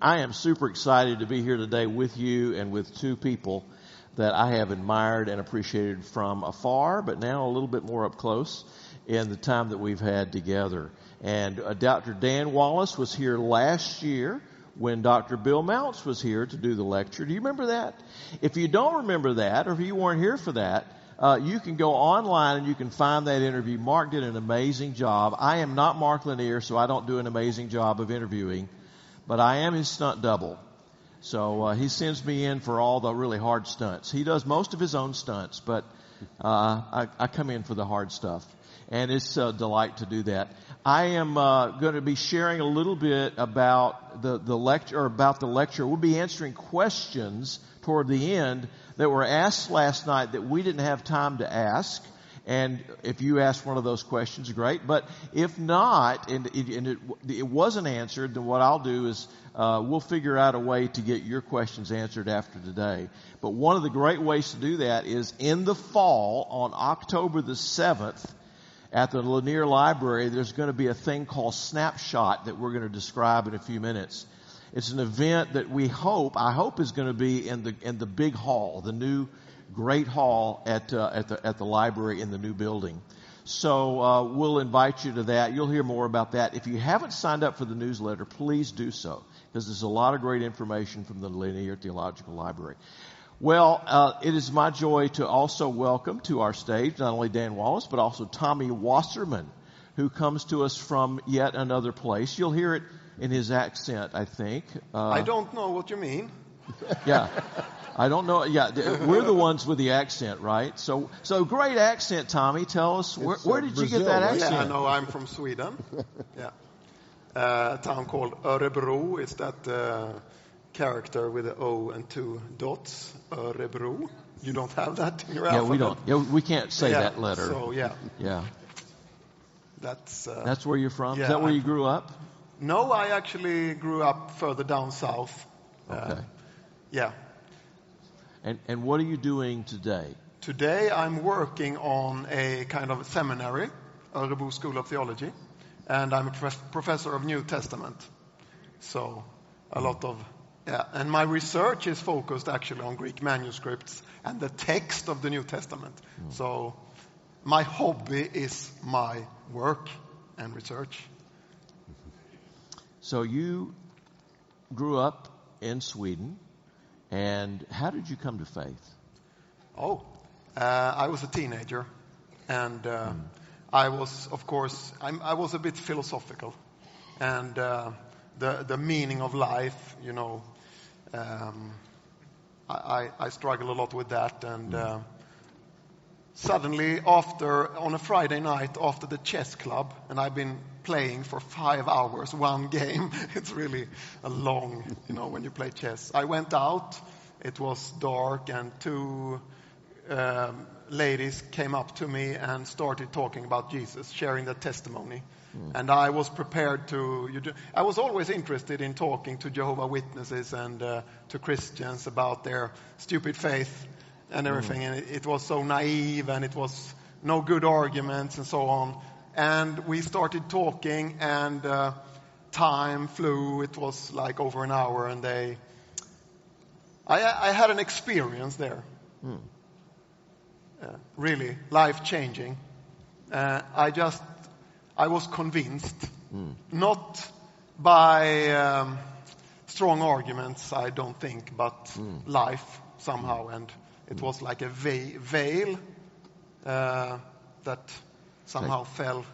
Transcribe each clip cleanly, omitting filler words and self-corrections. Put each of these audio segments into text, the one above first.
I am super excited to be here today with you and with two people that I have admired and appreciated from afar, but now a little bit more up close in the time that we've had together. And Dr. Dan Wallace was here last year when Dr. Bill Mounts was here to do the lecture. Do you remember that? If you don't remember that, or if you weren't here for that, you can go online and you can find that interview. Mark did an amazing job. I am not Mark Lanier, so I don't do an amazing job of interviewing, but I am his stunt double. So he sends me in for all the really hard stunts. He does most of his own stunts, but I come in for the hard stuff. And it's a delight to do that. I am going to be sharing a little bit about the lecture. We'll be answering questions toward the end that were asked last night that we didn't have time to ask. And if you ask one of those questions, great. But if not, and it wasn't answered, then what I'll do is we'll figure out a way to get your questions answered after today. But one of the great ways to do that is in the fall, on October the 7th, at the Lanier Library, there's going to be a thing called Snapshot that we're going to describe in a few minutes. It's an event that I hope is going to be in the big hall, the new great hall at the library in the new building. So we'll invite you to that. You'll hear more about that. If you haven't signed up for the newsletter, please do so, because there's a lot of great information from the Lanier Theological Library. Well, it is my joy to also welcome to our stage not only Dan Wallace, but also Tommy Wasserman, who comes to us from yet another place. You'll hear it in his accent, I think. I don't know what you mean. Yeah. I don't know. Yeah, we're the ones with the accent, right? So great accent, Tommy. Tell us, where did you get that accent? Yeah, no, I'm from Sweden. Yeah. A town called Orebro. It's that character with an O and two dots. Orebro. You don't have that in your alphabet? Yeah, we don't. Yeah, we can't say that letter. So, yeah. Yeah. That's where you're from? Yeah, Is that where you grew up? No, I actually grew up further down south. Okay. Yeah. And what are you doing today? Today I'm working on a kind of seminary, Orebro School of Theology, and I'm a professor of New Testament. So a lot of, and my research is focused actually on Greek manuscripts and the text of the New Testament. So my hobby is my work and research. So you grew up in Sweden. And how did you come to faith? I was a teenager, and I was, of course, I was a bit philosophical, and the meaning of life, you know, I struggle a lot with that, and suddenly on a Friday night after the chess club, and I've been playing for 5 hours, one game. It's really a long, you know, when you play chess. I went out, it was dark, and two ladies came up to me and started talking about Jesus, sharing their testimony. And I was prepared I was always interested in talking to Jehovah's Witnesses and to Christians about their stupid faith and everything. And it was so naive, and it was no good arguments and so on. And we started talking, and time flew. It was like over an hour, and I had an experience there. Really life-changing. I was convinced, not by strong arguments, I don't think, but life somehow. And it was like a veil that somehow fell,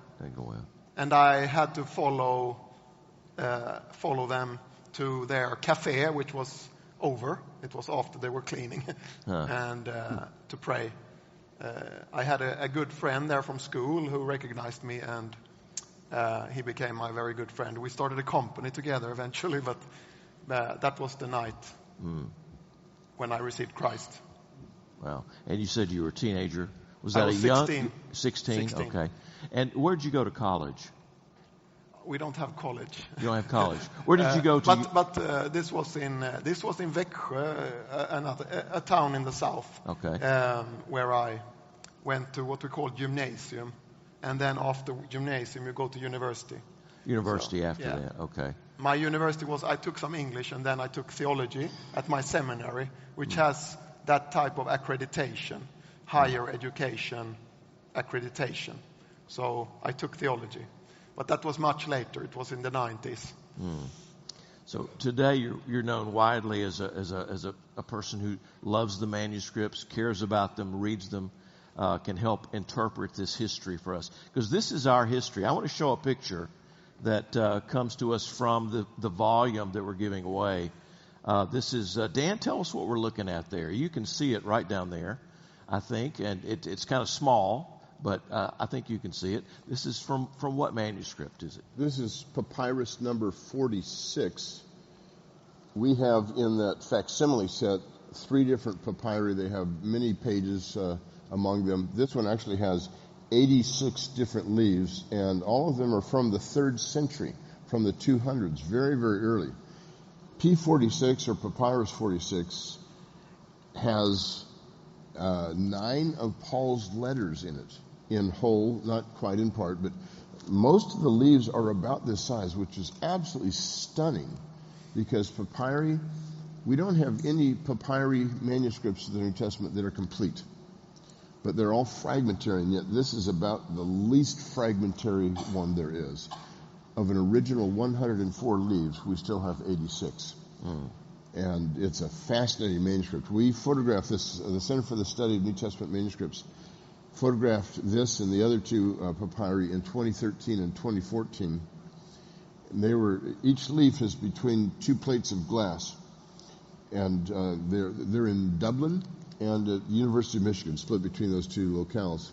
and I had to follow them to their cafe, which was over. It was after they were cleaning, and to pray. I had a good friend there from school who recognized me, and he became my very good friend. We started a company together eventually, but that was the night when I received Christ. Wow. And you said you were a teenager. Was I that was a young? 16. 16? Okay. And where did you go to college? We don't have college. You don't have college. Where did you go to? But this was in Växjö, a town in the south. Okay. Where I went to what we call gymnasium, and then after gymnasium you go to university. University after that, okay. My university I took some English, and then I took theology at my seminary, which has that type of accreditation, higher education accreditation. So I took theology. But that was much later. It was in the 90s. So today you're known widely as a person who loves the manuscripts, cares about them, reads them, can help interpret this history for us. Because this is our history. I want to show a picture that comes to us from the volume that we're giving away. This is, Dan, tell us what we're looking at there. You can see it right down there, I think, and it's kind of small, but I think you can see it. This is from what manuscript is it? This is papyrus number 46. We have in that facsimile set 3 different papyri. They have many pages among them. This one actually has 86 different leaves, and all of them are from the 3rd century, from the 200s, very, very early. P46, or Papyrus 46, has 9 of Paul's letters in it, in whole, not quite in part, but most of the leaves are about this size, which is absolutely stunning, because papyri, we don't have any papyri manuscripts of the New Testament that are complete. But they're all fragmentary, and yet this is about the least fragmentary one there is. Of an original 104 leaves, we still have 86. And it's a fascinating manuscript. We photographed this, the Center for the Study of New Testament Manuscripts photographed this and the other 2 papyri in 2013 and 2014. And each leaf is between 2 plates of glass. And they're in Dublin and at the University of Michigan, split between those 2 locales.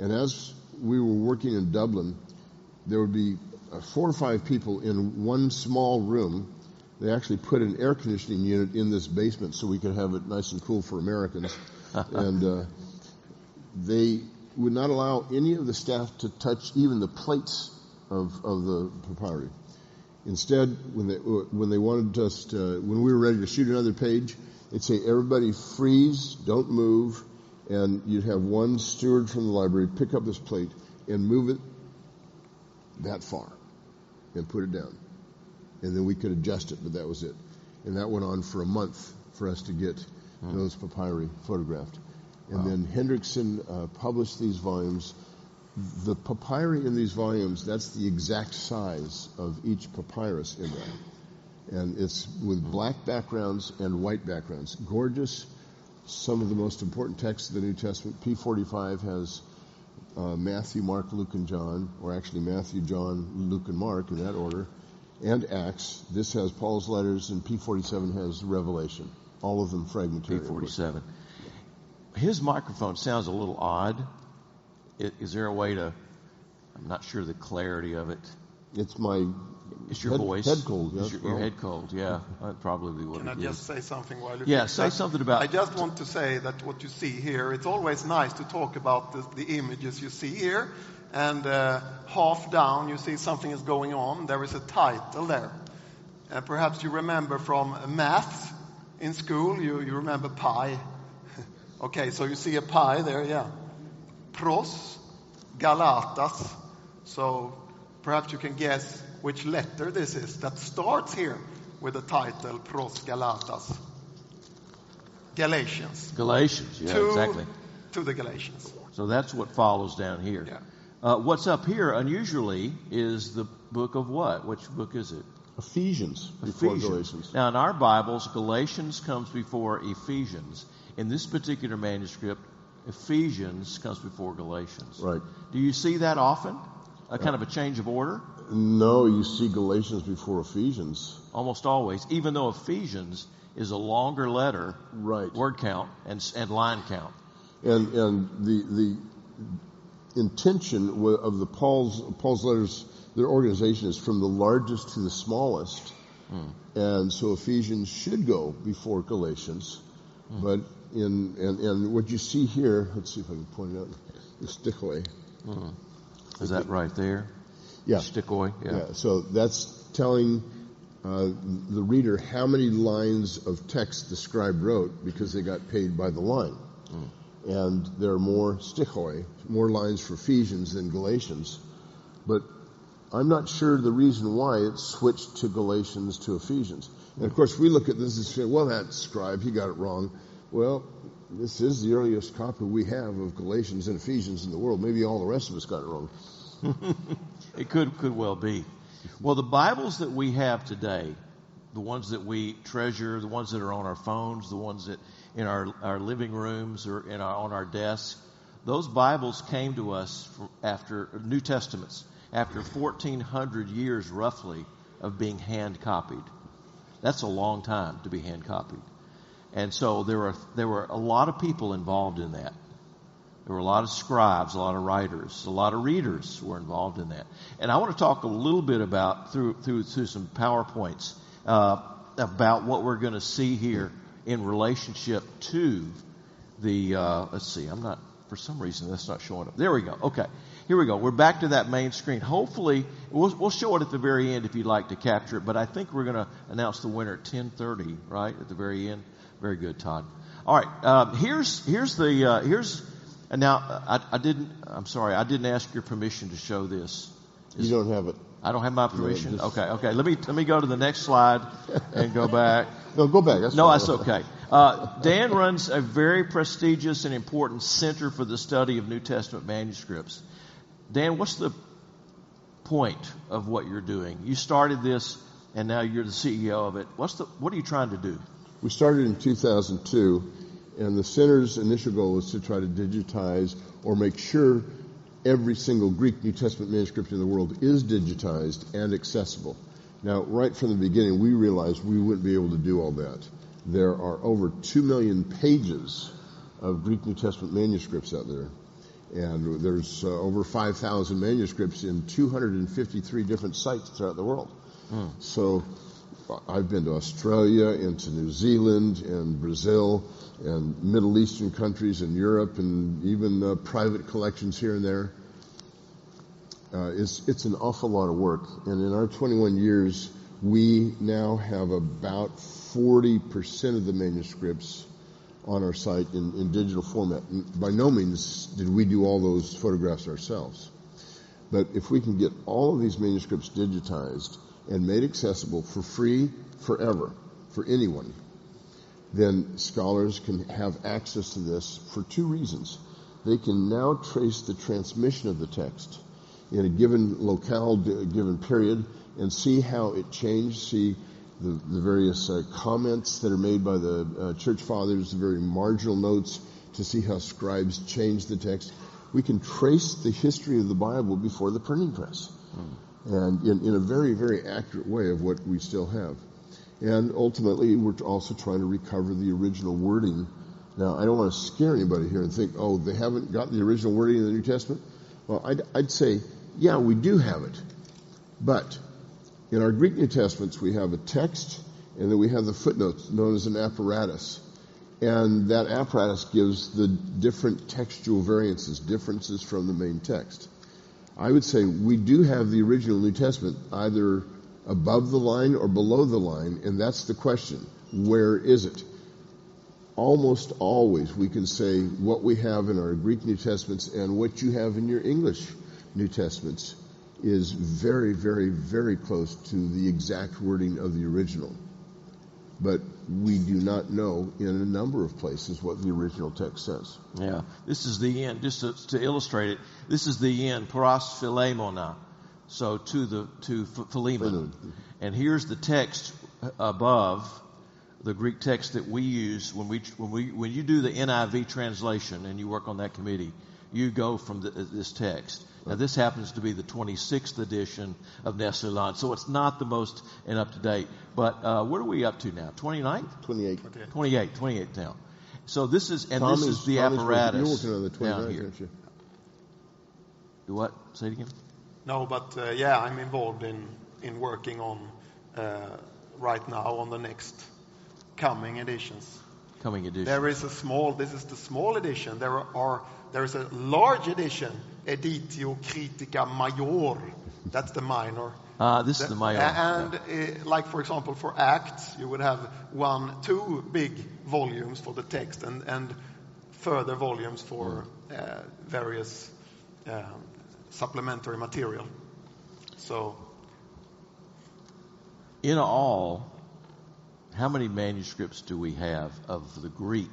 And as we were working in Dublin, there would be 4 or 5 people in one small room. They actually put an air conditioning unit in this basement so we could have it nice and cool for Americans. And they would not allow any of the staff to touch even the plates of the papyri. Instead, when they wanted us to, when we were ready to shoot another page, they'd say, everybody freeze, don't move, and you'd have one steward from the library pick up this plate and move it that far and put it down. And then we could adjust it, but that was it. And that went on for a month for us to get those papyri photographed. And then Hendrickson published these volumes. The papyri in these volumes, that's the exact size of each papyrus in that. And it's with black backgrounds and white backgrounds. Gorgeous. Some of the most important texts of the New Testament. P45 has Matthew, Mark, Luke, and John, or actually Matthew, John, Luke, and Mark in that order, and Acts. This has Paul's letters, and P47 has Revelation. All of them fragmentary. P47. His microphone sounds a little odd. Is there a way to, I'm not sure the clarity of it. It's my your voice. Head cold. Yes, your head cold, yeah. That probably would. Can I just say something while you Yeah, say something about. I just want to say that what you see here, it's always nice to talk about the images you see here. And half down, you see something is going on. There is a title there. Perhaps you remember from maths in school, you remember pi. Okay, so you see a pi there, yeah. Pros, Galatas. So perhaps you can guess which letter this is that starts here with the title Pros Galatas. Galatians. Galatians, yeah, exactly. To the Galatians. So that's what follows down here. Yeah. What's up here, unusually, is the book of what? Which book is it? Ephesians before Galatians. Now, in our Bibles, Galatians comes before Ephesians. In this particular manuscript, Ephesians comes before Galatians. Right. Do you see that often? A kind of a change of order? No, you see Galatians before Ephesians. Almost always, even though Ephesians is a longer letter, right? Word count and line count. And the intention of the Paul's letters, their organization is from the largest to the smallest, and so Ephesians should go before Galatians, but and what you see here, let's see if I can point it out, the stickaway. Is that right there? Yeah. Stickaway, yeah. So that's telling the reader how many lines of text the scribe wrote because they got paid by the line. And there are more stichoi, more lines for Ephesians than Galatians. But I'm not sure the reason why it switched to Galatians to Ephesians. And of course, we look at this and say, well, that scribe, he got it wrong. Well, this is the earliest copy we have of Galatians and Ephesians in the world. Maybe all the rest of us got it wrong. It could well be. Well, the Bibles that we have today, the ones that we treasure, the ones that are on our phones, the ones that in our living rooms or on our desks, those Bibles came to us after New Testaments, after 1,400 years roughly of being hand copied. That's a long time to be hand copied. And so there were a lot of people involved in that. There were a lot of scribes, a lot of writers, a lot of readers were involved in that. And I want to talk a little bit about, through some PowerPoints, about what we're going to see here in relationship to the, let's see, for some reason that's not showing up. There we go. Okay. Here we go. We're back to that main screen. Hopefully, we'll show it at the very end if you'd like to capture it, but I think we're going to announce the winner at 10:30, right? At the very end. Very good, Todd. All right. Now, I didn't ask your permission to show this. You don't have it. I don't have my permission? Okay. Let me go to the next slide and go back. No, go back. That's okay. Dan runs a very prestigious and important center for the study of New Testament manuscripts. Dan, what's the point of what you're doing? You started this, and now you're the CEO of it. What are you trying to do? We started in 2002, and the center's initial goal was to try to digitize or make sure every single Greek New Testament manuscript in the world is digitized and accessible. Now, right from the beginning, we realized we wouldn't be able to do all that. There are over 2 million pages of Greek New Testament manuscripts out there, and there's over 5,000 manuscripts in 253 different sites throughout the world. So I've been to Australia, into New Zealand, and Brazil, and Middle Eastern countries, and Europe, and even private collections here and there. It's an awful lot of work, and in our 21 years, we now have about 40% of the manuscripts on our site in digital format. By no means did we do all those photographs ourselves. But if we can get all of these manuscripts digitized and made accessible for free forever for anyone, then scholars can have access to this for two reasons. They can now trace the transmission of the text in a given locale, given period, and see how it changed, see the various comments that are made by the church fathers, the very marginal notes, to see how scribes changed the text. We can trace the history of the Bible before the printing press, and in a very, very accurate way of what we still have. And ultimately, we're also trying to recover the original wording. Now, I don't want to scare anybody here and think, oh, they haven't got the original wording in the New Testament. Well, I'd say, yeah, we do have it. But in our Greek New Testaments, we have a text, and then we have the footnotes, known as an apparatus. And that apparatus gives the different textual variances, differences from the main text. I would say we do have the original New Testament either above the line or below the line, and that's the question. Where is it? Almost always we can say what we have in our Greek New Testaments and what you have in your English New Testaments is very, very, very close to the exact wording of the original. But we do not know in a number of places what the original text says. Yeah, this is the end. Just to illustrate it, this is the end, paras philemona, so to Philemon. And here's the text above, the Greek text that we use when you do the NIV translation and you work on that committee. You go from this text. Now, this happens to be the 26th edition of Nestle-Aland, so it's not the most up-to-date. But what are we up to now? 29th? 28 now. So this is the apparatus. You're working on the 29th, aren't you? Do what? Say it again. No, but I'm involved in working on right now on the next coming editions. This is the small edition. There is a large edition, Editio Critica Major. That's the minor. This is the major. And like, for example, for Acts, you would have 2 big volumes for the text and further volumes for various supplementary material. So, in all, how many manuscripts do we have of the Greek?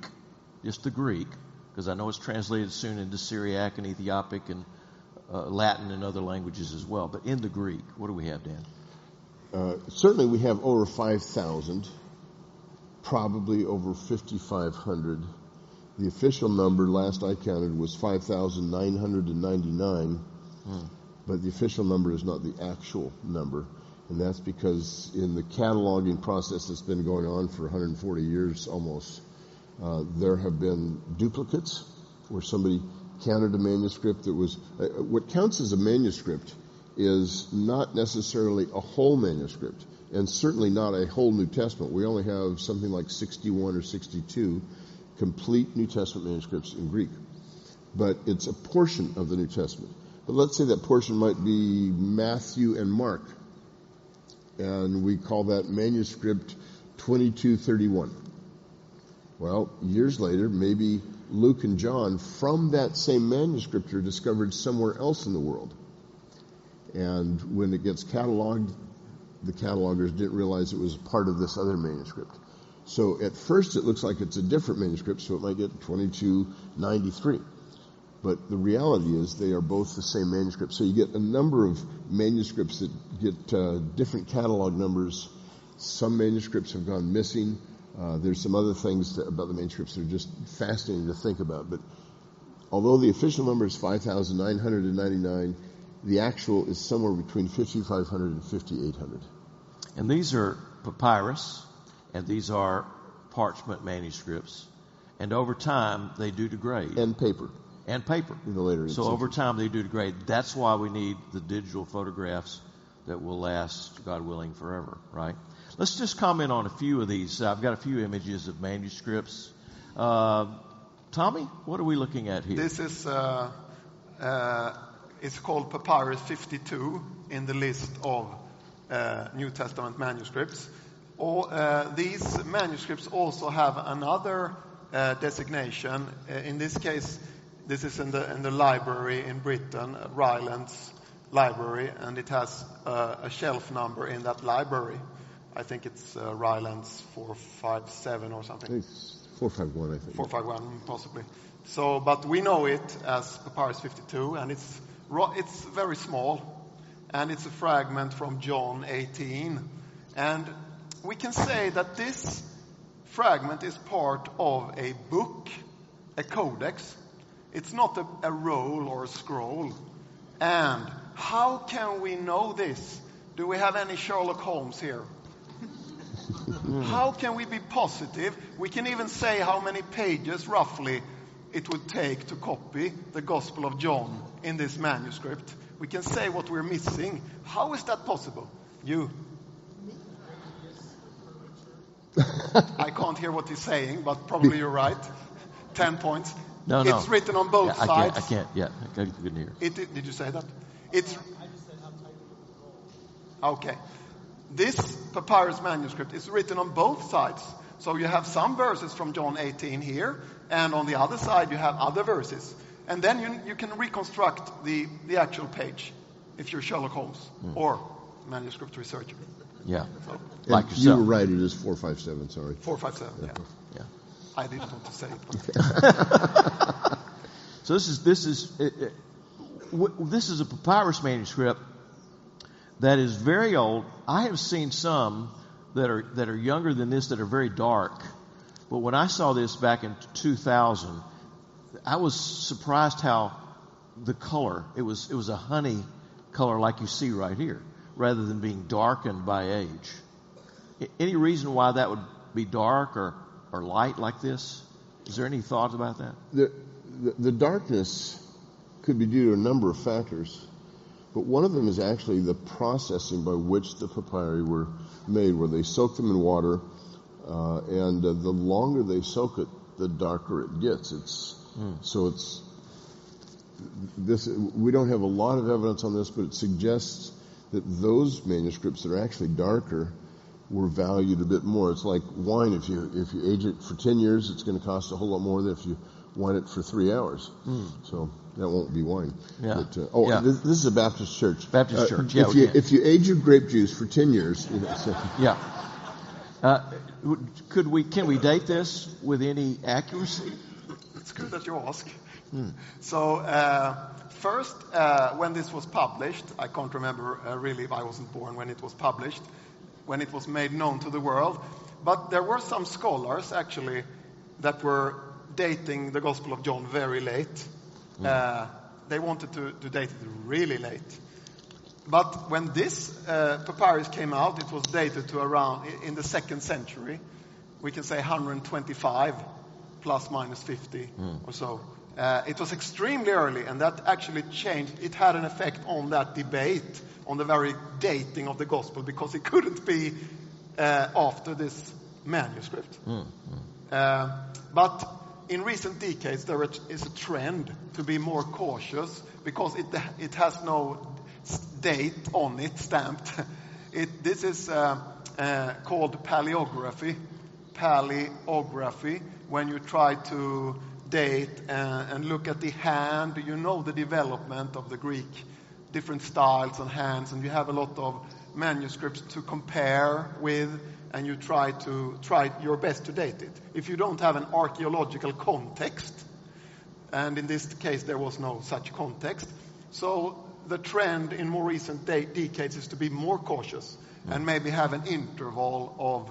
Just the Greek, because I know it's translated soon into Syriac and Ethiopic and Latin and other languages as well. But in the Greek, what do we have, Dan? Certainly we have over 5,000, probably over 5,500. The official number, last I counted, was 5,999, but the official number is not the actual number. And that's because in the cataloging process that's been going on for 140 years almost, there have been duplicates where somebody counted a manuscript that was... what counts as a manuscript is not necessarily a whole manuscript, and certainly not a whole New Testament. We only have something like 61 or 62 complete New Testament manuscripts in Greek. But it's a portion of the New Testament. But let's say that portion might be Matthew and Mark, and we call that manuscript 2231. Well, years later, maybe Luke and John from that same manuscript are discovered somewhere else in the world. And when it gets cataloged, the catalogers didn't realize it was part of this other manuscript. So at first it looks like it's a different manuscript, so it might get 2293. But the reality is they are both the same manuscript. So you get a number of manuscripts that get different catalog numbers. Some manuscripts have gone missing. There's some other things about the manuscripts that are just fascinating to think about. But although the official number is 5,999, the actual is somewhere between 5,500 and 5,800. And these are papyrus, and these are parchment manuscripts. And over time, they do degrade. And paper. And paper. In the later so over time, they do degrade. That's why we need the digital photographs that will last, God willing, forever, right? Let's just comment on a few of these. I've got a few images of manuscripts. Tommy, what are we looking at here? This is it's called Papyrus 52 in the list of New Testament manuscripts. These manuscripts also have another designation. In this case, this is in the library in Britain, Ryland's library, and it has a shelf number in that library. I think it's Ryland's 457 or something. It's 451, I think. 451, possibly. So, but we know it as Papyrus 52, and it's very small, and it's a fragment from John 18. And we can say that this fragment is part of a book, a codex. It's not a roll or a scroll. And how can we know this? Do we have any Sherlock Holmes here? How can we be positive? We can even say how many pages roughly it would take to copy the Gospel of John in this manuscript. We can say what we're missing. How is that possible? You. I can't hear what he's saying, but probably you're right. 10 points. No. It's written on both sides. I can't. Yeah, I couldn't hear. Did you say that? Okay. This papyrus manuscript is written on both sides. So you have some verses from John 18 here, and on the other side you have other verses. And then you can reconstruct the actual page if you're Sherlock Holmes or manuscript researcher. Yeah, so, like yourself. You were right, it is 457, sorry. 457, yeah. I didn't want to say it. So this is a papyrus manuscript that is very old. I have seen some that are younger than this that are very dark. But when I saw this back in 2000, I was surprised how the color, it was a honey color like you see right here, rather than being darkened by age. Any reason why that would be dark or light like this? Is there any thought about that? The darkness could be due to a number of factors, but one of them is actually the processing by which the papyri were made, where they soak them in water, and the longer they soak it, the darker it gets. We don't have a lot of evidence on this, but it suggests that those manuscripts that are actually darker were valued a bit more. It's like wine. If you age it for 10 years, it's going to cost a whole lot more than if you wine it for 3 hours. So That won't be wine. Yeah. But, Yeah. This is a Baptist church. Baptist church, yeah. If you age your grape juice for 10 years, Yeah. Can we date this with any accuracy? It's good that you ask. So first, when this was published, I can't remember really if I wasn't born when it was published, when it was made known to the world. But there were some scholars actually that were dating the Gospel of John very late. They wanted to date it really late. But when this papyrus came out, it was dated to around in the 2nd century. We can say 125 plus minus 50 or so. It was extremely early, and that actually changed. It had an effect on that debate, on the very dating of the gospel, because it couldn't be after this manuscript. But in recent decades, there is a trend to be more cautious because it has no date on it stamped. This is called paleography. Paleography, when you try to date and look at the hand, you know the development of the Greek, different styles and hands, and you have a lot of manuscripts to compare with, and you try your best to date it. If you don't have an archaeological context, and in this case there was no such context, so the trend in more recent decades is to be more cautious and maybe have an interval of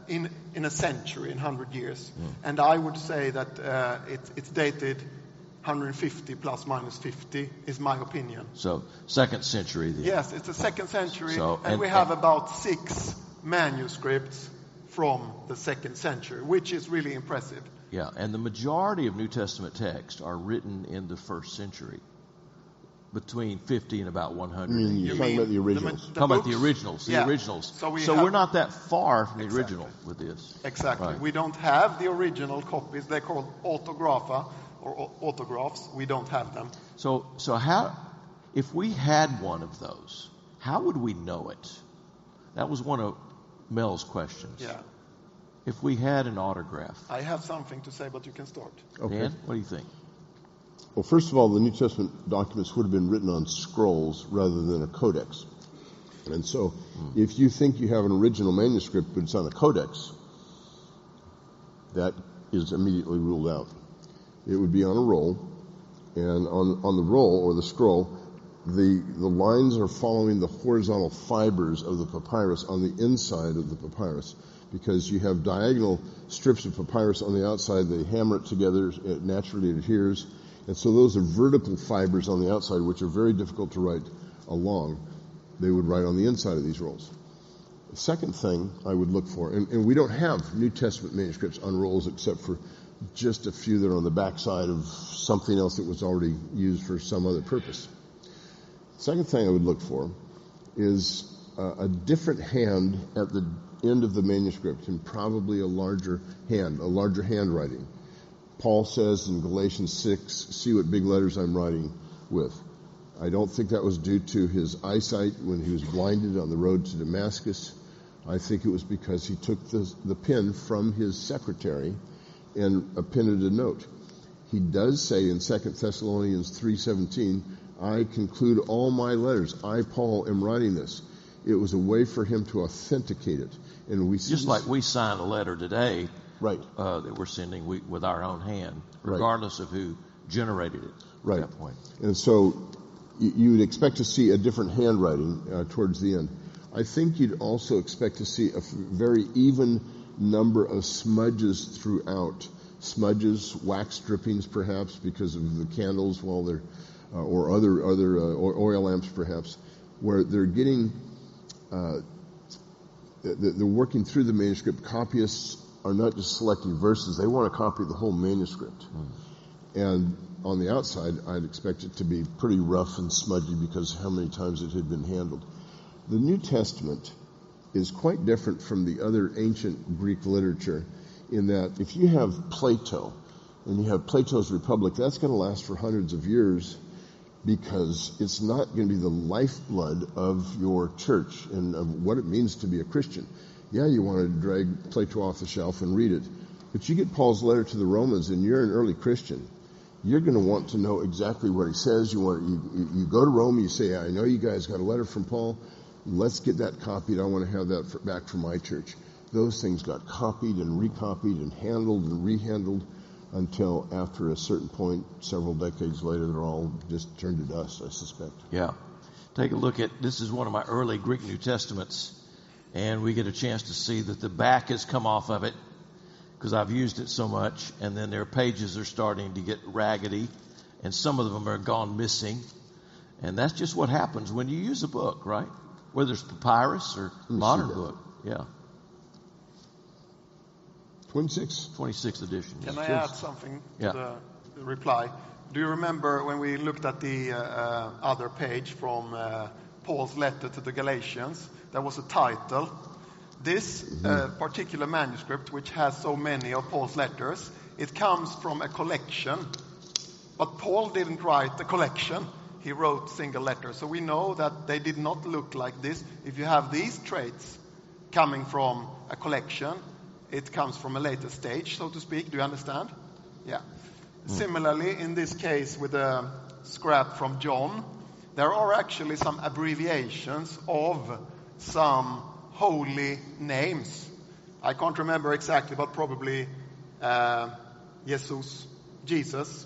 in a century, in 100 years. And I would say that it's dated 150 plus minus 50 is my opinion. So 2nd century then. Yes, it's the 2nd century, So, and we have about 6 manuscripts from the 2nd century, which is really impressive. Yeah, and the majority of New Testament texts are written in the 1st century, between 50 and about 100. you're talking about the originals. Talking about the originals. The Yeah. originals. So we're not that far from the Exactly. original with this. Exactly. Right. We don't have the original copies. They're called autographa or autographs. We don't have them. So how, if we had one of those, how would we know it? That was one of Mel's questions. Yeah. If we had an autograph. I have something to say, but you can start. Okay. Dan, what do you think? Well, first of all, the New Testament documents would have been written on scrolls rather than a codex. And so if you think you have an original manuscript but it's on a codex, that is immediately ruled out. It would be on a roll, and on the roll or the scroll, the lines are following the horizontal fibers of the papyrus on the inside of the papyrus, because you have diagonal strips of papyrus on the outside. They hammer it together, it naturally adheres. And so those are vertical fibers on the outside, which are very difficult to write along. They would write on the inside of these rolls. The second thing I would look for, and we don't have New Testament manuscripts on rolls except for just a few that are on the backside of something else that was already used for some other purpose. The second thing I would look for is a different hand at the end of the manuscript, and probably a larger handwriting. Paul says in Galatians 6, see what big letters I'm writing with. I don't think that was due to his eyesight when he was blinded on the road to Damascus. I think it was because he took the pen from his secretary and appended a note. He does say in 2 Thessalonians 3:17, I conclude all my letters. I, Paul, am writing this. It was a way for him to authenticate it. And we see Just like we sign a letter today, right, that we're sending with our own hand, regardless of who generated it right. at that point. And so you would expect to see a different handwriting towards the end. I think you'd also expect to see a very even number of smudges throughout. Smudges, wax drippings perhaps because of the candles while they're, or other oil lamps perhaps, where they're getting, they're working through the manuscript. Copyists are not just selecting verses, they want to copy the whole manuscript. And on the outside, I'd expect it to be pretty rough and smudgy because how many times it had been handled. The New Testament is quite different from the other ancient Greek literature in that if you have Plato and you have Plato's Republic, that's going to last for hundreds of years because it's not going to be the lifeblood of your church and of what it means to be a Christian. Yeah, you want to drag Plato off the shelf and read it, but you get Paul's letter to the Romans and you're an early Christian. you're going to want to know exactly what he says. You go to Rome, you say, I know you guys got a letter from Paul. Let's get that copied. I want to have that back for my church. Those things got copied and recopied and handled and rehandled until after a certain point, several decades later, they're all just turned to dust, I suspect. Yeah. Take a look at, this is one of my early Greek New Testaments, and we get a chance to see that the back has come off of it because I've used it so much, and then their pages are starting to get raggedy, and some of them are gone missing. And that's just what happens when you use a book, right? Whether it's papyrus or modern book. Yeah. 26th edition. Can I add something to the reply? Do you remember when we looked at the other page from Paul's letter to the Galatians? There was a title. This particular manuscript, which has so many of Paul's letters, it comes from a collection. But Paul didn't write a collection. He wrote single letters. So we know that they did not look like this. If you have these traits coming from a collection, it comes from a later stage, so to speak. Do you understand? Yeah. Similarly, in this case with a scrap from John, there are actually some abbreviations of some holy names. I can't remember exactly, but probably Jesus.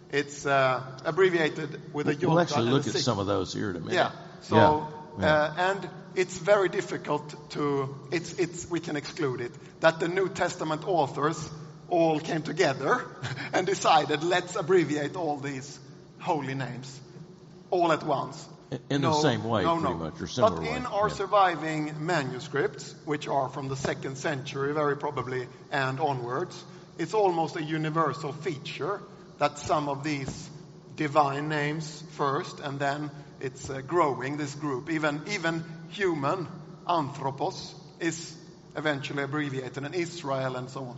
It's abbreviated with a yod. We'll actually look at some of those here in a minute. Yeah. So and it's very difficult to. We can exclude it that the New Testament authors all came together and decided, let's abbreviate all these holy names all at once. In the same way, pretty much, or similar way. But in our surviving manuscripts, which are from the 2nd century, very probably, and onwards, it's almost a universal feature that some of these divine names first, and then it's growing, this group. Even human, anthropos, is eventually abbreviated, and Israel and so on.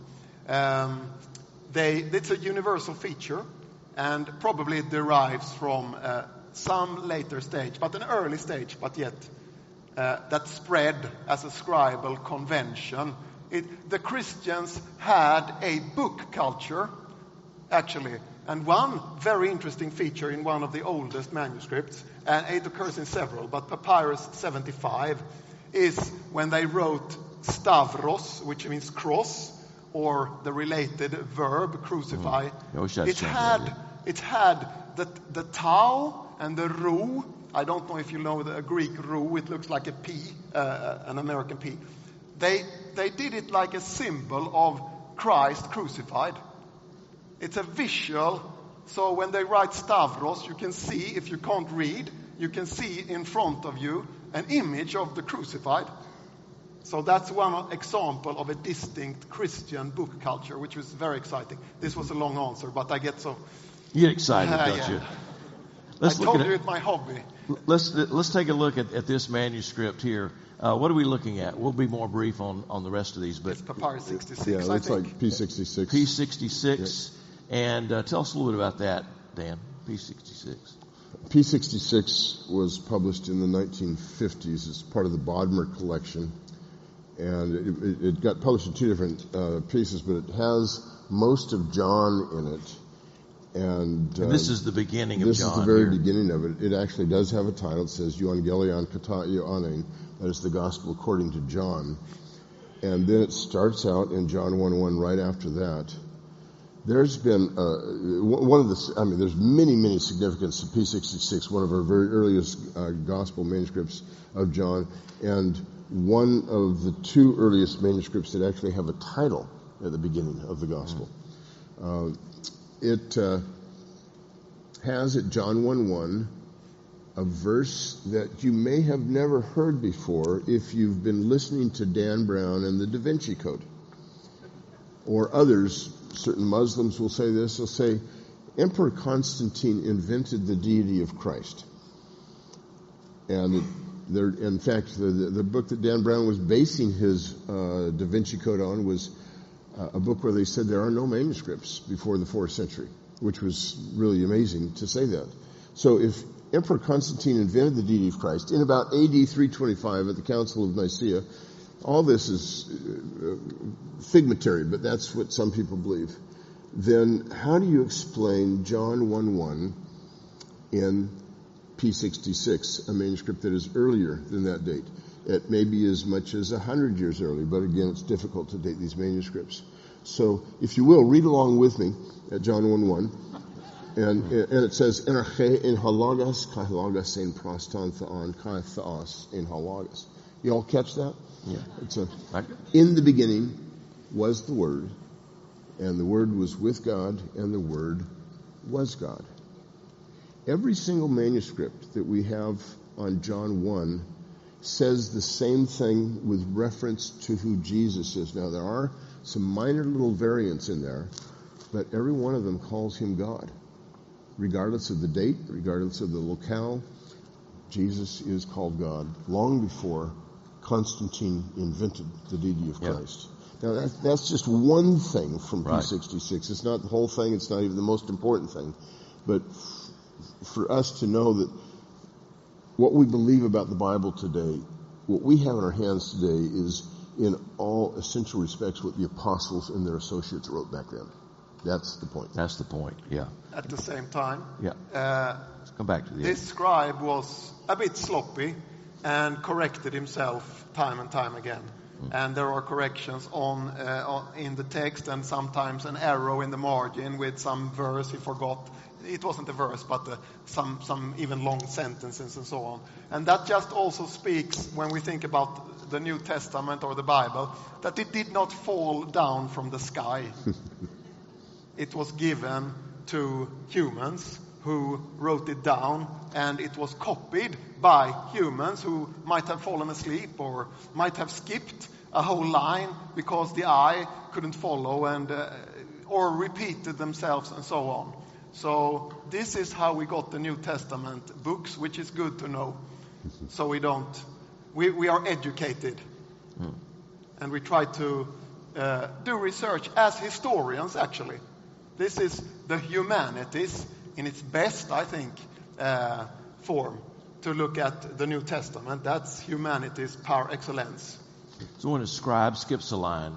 It's a universal feature, and probably it derives from some later stage, but an early stage, but yet that spread as a scribal convention. The Christians had a book culture, actually, and one very interesting feature in one of the oldest manuscripts, and it occurs in several, but Papyrus 75, is when they wrote stavros, which means cross, or the related verb, crucify. It had the tau and the rho. I don't know if you know the Greek rho. It looks like a P, an American P. They did it like a symbol of Christ crucified. It's a visual. So when they write stavros, you can see, if you can't read, you can see in front of you an image of the crucified. So that's one example of a distinct Christian book culture, which was very exciting. This was a long answer, but I get so... You get excited, don't you? I told you it's my hobby. Let's take a look at this manuscript here. What are we looking at? We'll be more brief on the rest of these. But it's Papyrus 66, yeah, it looks like P66. P66. Yeah. And tell us a little bit about that, Dan. P66. P66 was published in the 1950s. It's part of the Bodmer collection. And it got published in two different pieces, but it has most of John in it. And this is the beginning of John. This is the very beginning of it. It actually does have a title. It says Euangelion Kata Ioannein. That is the Gospel according to John. And then it starts out in John 1:1 right after that. There's been there's many significance to P66, one of our very earliest Gospel manuscripts of John, and one of the two earliest manuscripts that actually have a title at the beginning of the Gospel. It has at John 1:1 a verse that you may have never heard before if you've been listening to Dan Brown and the Da Vinci Code. Or others, certain Muslims will say this, they'll say, Emperor Constantine invented the deity of Christ. And in fact, the book that Dan Brown was basing his Da Vinci Code on was a book where they said there are no manuscripts before the 4th century, which was really amazing to say that. So if Emperor Constantine invented the deity of Christ in about AD 325 at the Council of Nicaea, all this is figmentary, but that's what some people believe. then how do you explain John 1:1 in P66, a manuscript that is earlier than that date? It may be as much as 100 years early, but again, it's difficult to date these manuscripts. So, if you will, read along with me at John 1:1. And it says, in halagas, kai halagas in proston theon, kai theos in halagas. You all catch that? Yeah. In the beginning was the Word, and the Word was with God, and the Word was God. Every single manuscript that we have on John 1 says the same thing with reference to who Jesus is. Now, there are some minor little variants in there, but every one of them calls him God. Regardless of the date, regardless of the locale, Jesus is called God long before Constantine invented the deity of Christ. Now, that's just one thing from P66. It's not the whole thing. It's not even the most important thing. But for us to know that what we believe about the Bible today, what we have in our hands today, is in all essential respects what the apostles and their associates wrote back then. That's the point. That's the point, yeah. At the same time, let's come back to this scribe was a bit sloppy and corrected himself time and time again. And there are corrections in the text, and sometimes an arrow in the margin with some verse he forgot. It wasn't a verse, but some even long sentences and so on. And that just also speaks, when we think about the New Testament or the Bible, that it did not fall down from the sky. It was given to humans who wrote it down, and it was copied by humans who might have fallen asleep or might have skipped a whole line because the eye couldn't follow, and or repeated themselves and so on. So this is how we got the New Testament books, which is good to know. So we are educated, and we try to do research as historians, actually. This is the humanities in its best, I think, form to look at the New Testament. That's humanities par excellence. So when a scribe skips a line,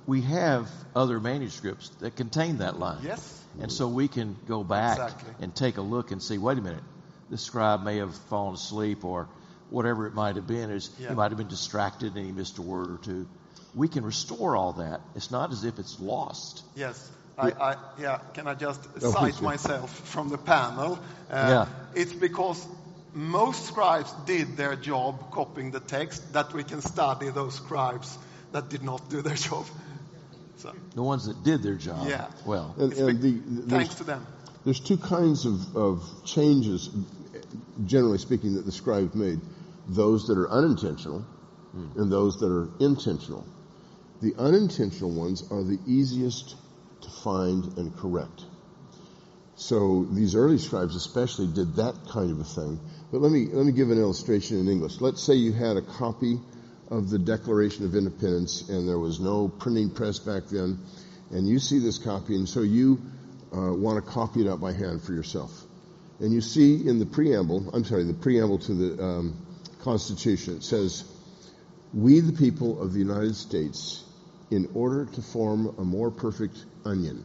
we have other manuscripts that contain that line. Yes. And so we can go back and take a look and see, wait a minute, this scribe may have fallen asleep or whatever it might have been. He might have been distracted and he missed a word or two. We can restore all that. It's not as if it's lost. Yes. Can I just cite myself from the panel? It's because most scribes did their job copying the text that we can study those scribes that did not do their job. So. The ones that did their job. Yeah. Well, thanks to them. There's two kinds of changes, generally speaking, that the scribe made. Those that are unintentional and those that are intentional. The unintentional ones are the easiest to find and correct. So these early scribes especially did that kind of a thing. But let me give an illustration in English. Let's say you had a copy of the Declaration of Independence and there was no printing press back then, and you see this copy, and so you want to copy it out by hand for yourself. And you see in the preamble to the Constitution, it says, "We the people of the United States, in order to form a more perfect onion."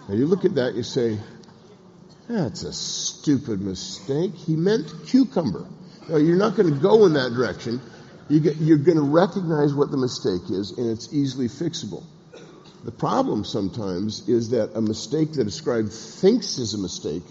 And you look at that, you say, that's a stupid mistake. He meant cucumber. No, you're not going to go in that direction. You're going to recognize what the mistake is, and it's easily fixable. The problem sometimes is that a mistake that a scribe thinks is a mistake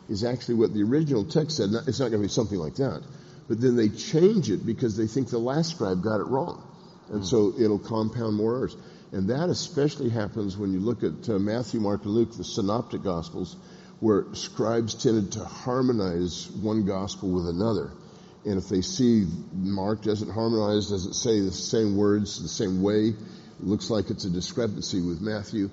is actually what the original text said. It's not going to be something like that. But then they change it because they think the last scribe got it wrong. And so it'll compound more errors. And that especially happens when you look at Matthew, Mark, and Luke, the synoptic gospels, where scribes tended to harmonize one gospel with another. And if they see Mark doesn't harmonize, doesn't say the same words the same way, it looks like it's a discrepancy with Matthew,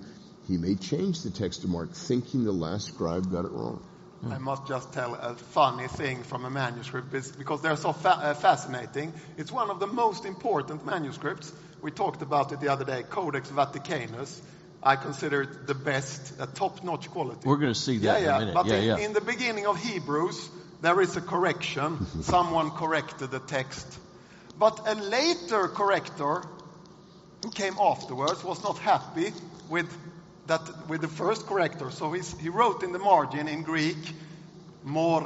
he may change the text of Mark thinking the last scribe got it wrong. I must just tell a funny thing from a manuscript because they're so fascinating. It's one of the most important manuscripts. We talked about it the other day, Codex Vaticanus. I consider it the best, top-notch quality. We're going to see that in a minute. But in the beginning of Hebrews, there is a correction. Someone corrected the text. But a later corrector who came afterwards was not happy with the first corrector. So he wrote in the margin in Greek, more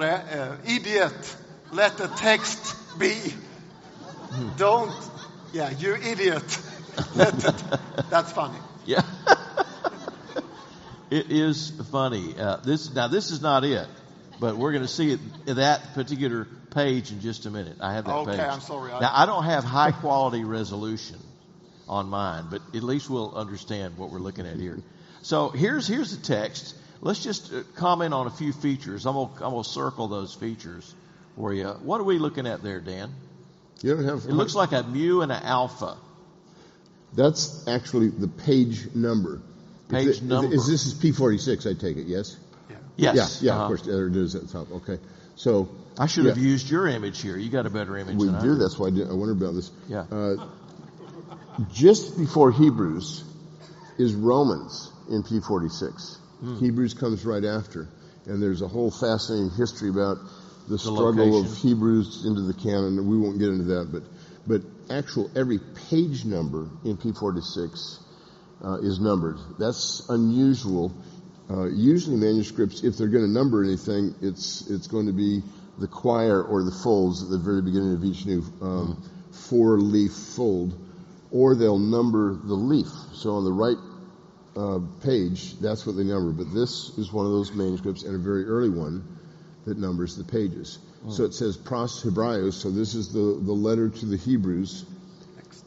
idiot, let the text be. Don't, you idiot. That's funny. Yeah. It is funny. This is not it, but we're going to see that particular page in just a minute. I have that page. Okay, I'm sorry. Now, I don't have high quality resolution on mine, but at least we'll understand what we're looking at here. So here's the text. Let's just comment on a few features. I'm gonna circle those features for you. What are we looking at there, Dan? You don't have. It looks like a mu and an alpha. That's actually the page number. Page number. This is P46, I take it, yes? Yeah. Yes. Yeah, of course. There it is at the top. Okay. So I should have used your image here. You got a better image than I do. do. That's why I wondered about this. Yeah. Just before Hebrews is Romans in P46. Hebrews comes right after. And there's a whole fascinating history about the struggle location of Hebrews into the canon. We won't get into that, but every page number in P46 is numbered. That's unusual. Usually manuscripts, if they're going to number anything, it's going to be the quire or the folds at the very beginning of each new 4-leaf fold, or they'll number the leaf. So on the right page, that's what they number. But this is one of those manuscripts, and a very early one, that numbers the pages. So it says pros Hebraios, so this is the letter to the Hebrews.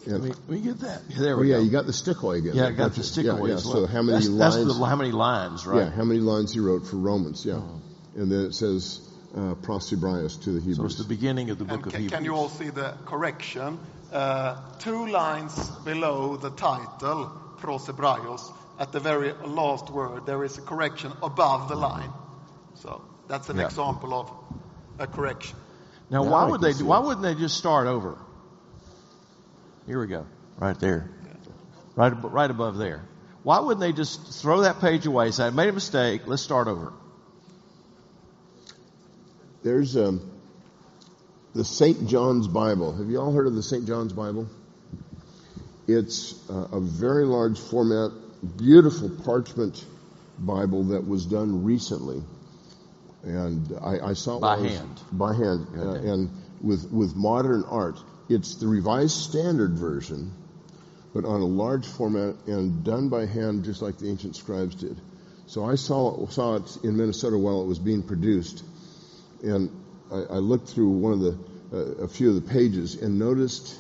And we get that. There we go. You got the stickoi again. Yeah, I got the stickoi as well. So how many lines? That's how many lines, right? Yeah, how many lines he wrote for Romans, And then it says pros Hebraios to the Hebrews. So it's the beginning of the book of Hebrews. Can you all see the correction? 2 lines below the title, pros Hebraios, at the very last word, there is a correction above the line. So that's an example of a correction. Now, why wouldn't they just start over? Here we go, right there, right above there. Why wouldn't they just throw that page away? Say, I made a mistake. Let's start over. There's the St. John's Bible. Have you all heard of the St. John's Bible? It's a very large format, beautiful parchment Bible that was done recently, and I saw it by hand, and with modern art. It's the Revised Standard Version, but on a large format and done by hand, just like the ancient scribes did. So I saw it in Minnesota while it was being produced, and I looked through a few of the pages and noticed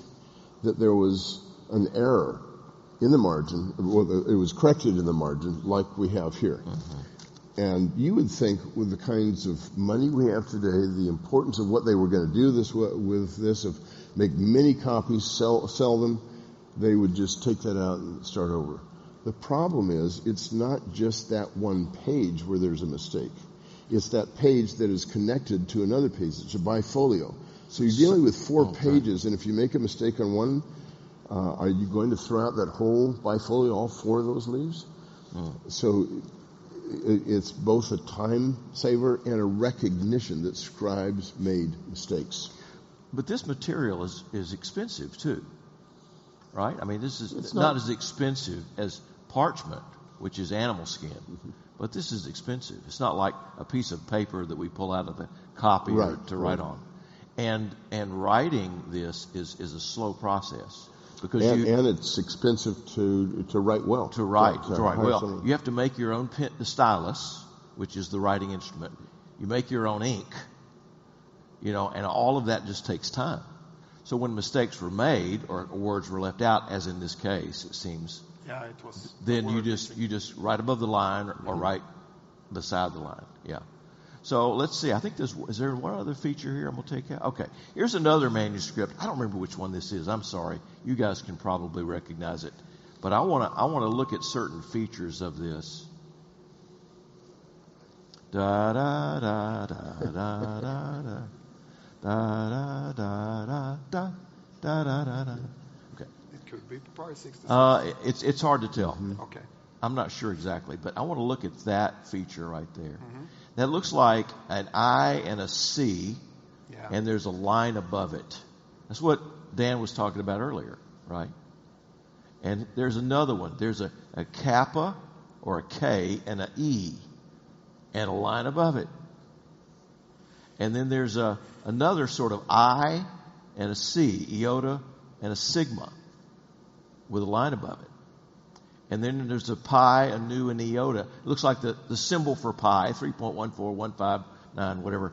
that there was an error in the margin. Well, it was corrected in the margin, like we have here. And you would think, with the kinds of money we have today, the importance of what they were going to do with this, of make many copies, sell them, they would just take that out and start over. The problem is, it's not just that one page where there's a mistake. It's that page that is connected to another page. It's a bifolio. So you're dealing with 4 pages, and if you make a mistake on one, are you going to throw out that whole bifolio, all 4 of those leaves? So it's both a time saver and a recognition that scribes made mistakes. But this material is expensive too, right? I mean, this is not as expensive as parchment, which is animal skin, but this is expensive. It's not like a piece of paper that we pull out of the copy to write on. And writing this is a slow process. Because and it's expensive to write well. To write well. You have to make your own stylus, which is the writing instrument. You make your own ink, and all of that just takes time. So when mistakes were made or words were left out, as in this case, it seems. Yeah, it was. Then you just write above the line or write beside the line. Yeah. So let's see. I think is there one other feature here I'm going to take out? Okay. Here's another manuscript. I don't remember which one this is. I'm sorry. You guys can probably recognize it. But I want to look at certain features of this. Da da da da da da da da da da da da da da. Okay. It could be probably 66. It's hard to tell. Okay. I'm not sure exactly, but I want to look at that feature right there. That looks like an I and a C, and there's a line above it. That's what Dan was talking about earlier, right? And there's another one. There's a kappa or a K and an E and a line above it. And then there's another sort of I and a C, iota and a sigma with a line above it. And then there's a pi, a nu, and iota. It looks like the symbol for pi, 3.14159, whatever,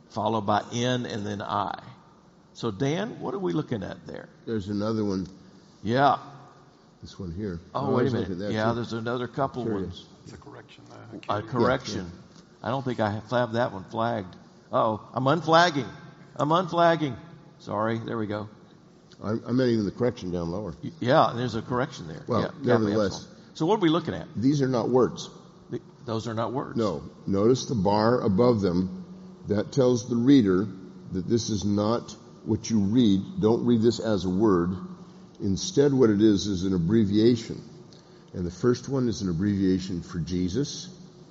followed by N and then I. So, Dan, what are we looking at there? There's another one. Yeah. This one here. Oh, wait a minute. Yeah, there's another couple ones. It's a correction. A correction. Yeah. I don't think I have that one flagged. Uh-oh, I'm unflagging. Sorry, there we go. I meant even the correction down lower. Yeah, there's a correction there. Well, yeah, nevertheless. So what are we looking at? These are not words. Those are not words. No. Notice the bar above them. That tells the reader that this is not what you read. Don't read this as a word. Instead, what it is an abbreviation. And the first one is an abbreviation for Jesus.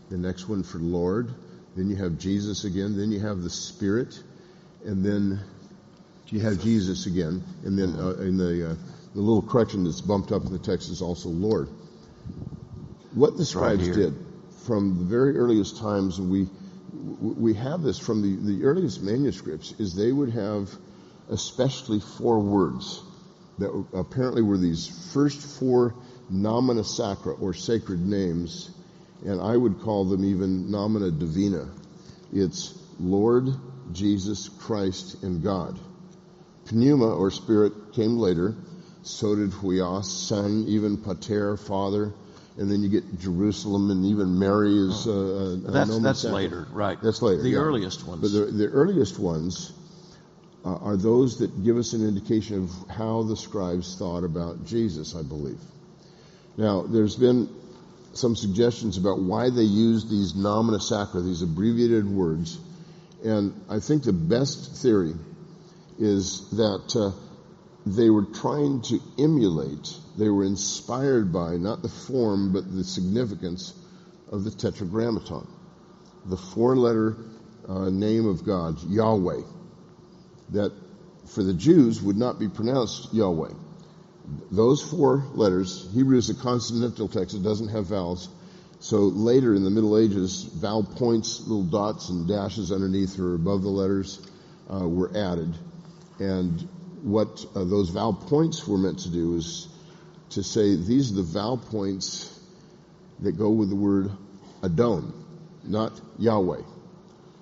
The next one for Lord. Then you have Jesus again. Then you have the Spirit. And then you have Jesus again. And then in the little correction that's bumped up in the text is also Lord. What the scribes did from the very earliest times, and we have this from the earliest manuscripts, is they would have especially 4 words that apparently were these first 4 nomina sacra, or sacred names, and I would call them even nomina divina. It's Lord, Jesus, Christ, and God. Pneuma, or Spirit, came later. So did Huios, Son, even Pater, Father. And then you get Jerusalem, and even Mary is that's later, right? That's later. The earliest ones. But the earliest ones are those that give us an indication of how the scribes thought about Jesus, I believe. Now, there's been some suggestions about why they used these nomina sacra, these abbreviated words, and I think the best theory is that they were trying to emulate, they were inspired by, not the form, but the significance of the Tetragrammaton, the 4-letter name of God, Yahweh, that for the Jews would not be pronounced Yahweh. Those 4 letters, Hebrew is a consonantal text, it doesn't have vowels. So later in the Middle Ages, vowel points, little dots and dashes underneath or above the letters were added. And what those vowel points were meant to do is to say these are the vowel points that go with the word Adon, not Yahweh.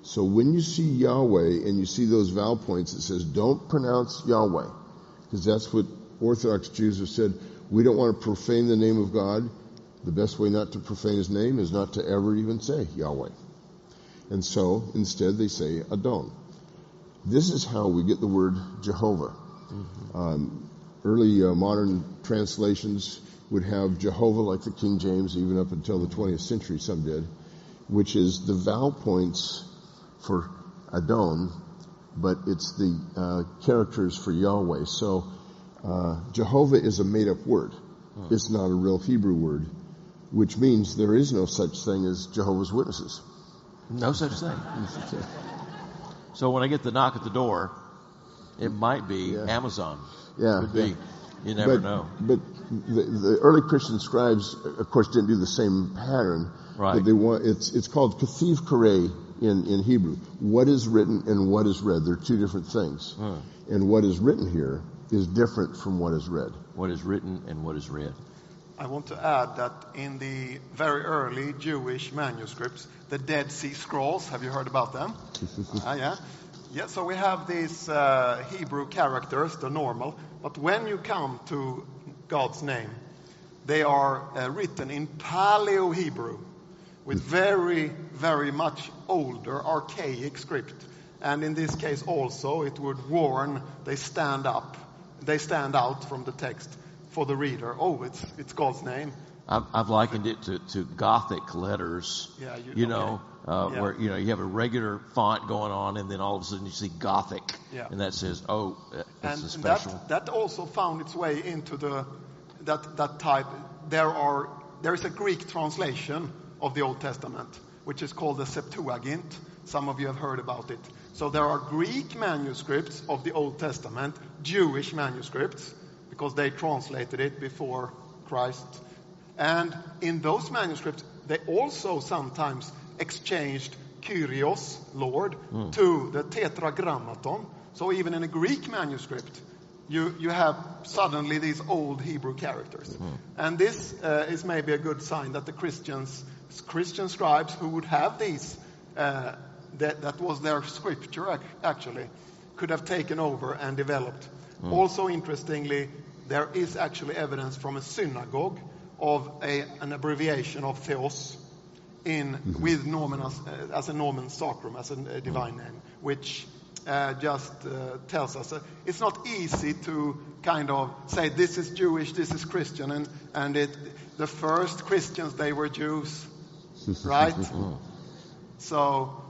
So when you see Yahweh and you see those vowel points, it says don't pronounce Yahweh, because that's what Orthodox Jews have said. We don't want to profane the name of God. The best way not to profane his name is not to ever even say Yahweh. And so instead they say Adon. This is how we get the word Jehovah. Mm-hmm. Early modern translations would have Jehovah, like the King James, even up until the 20th century, some did, which is the vowel points for Adon, but it's the characters for Yahweh. So Jehovah is a made-up word. It's not a real Hebrew word, which means there is no such thing as Jehovah's Witnesses. No such thing. So when I get the knock at the door, it might be Amazon. Yeah. Could be. You never know. But the early Christian scribes, of course, didn't do the same pattern. Right. But it's called kathiv kareh in Hebrew. What is written and what is read. They're 2 different things. And what is written here is different from what is read. What is written and what is read. I want to add that in the very early Jewish manuscripts, the Dead Sea Scrolls, have you heard about them? Yeah, so we have these Hebrew characters, the normal, but when you come to God's name, they are written in Paleo-Hebrew with very, very much older, archaic script. And in this case also, it would warn, they stand out from the text for the reader. Oh, it's God's name. I've likened it to Gothic letters. Yeah, where you have a regular font going on, and then all of a sudden you see Gothic, and that says, "Oh, it's a special." And that also found its way into that type. There is a Greek translation of the Old Testament, which is called the Septuagint. Some of you have heard about it. So there are Greek manuscripts of the Old Testament, Jewish manuscripts, because they translated it before Christ. And in those manuscripts, they also sometimes exchanged Kyrios, Lord, to the tetragrammaton. So even in a Greek manuscript, you have suddenly these old Hebrew characters. And this is maybe a good sign that the Christian scribes who would have these, that was their scripture actually, could have taken over and developed. Also, interestingly, there is actually evidence from a synagogue of an abbreviation of theos with Norman as a Norman sacrum, as a divine name, which just tells us it's not easy to kind of say this is Jewish, this is Christian, and the first Christians, they were Jews, right? So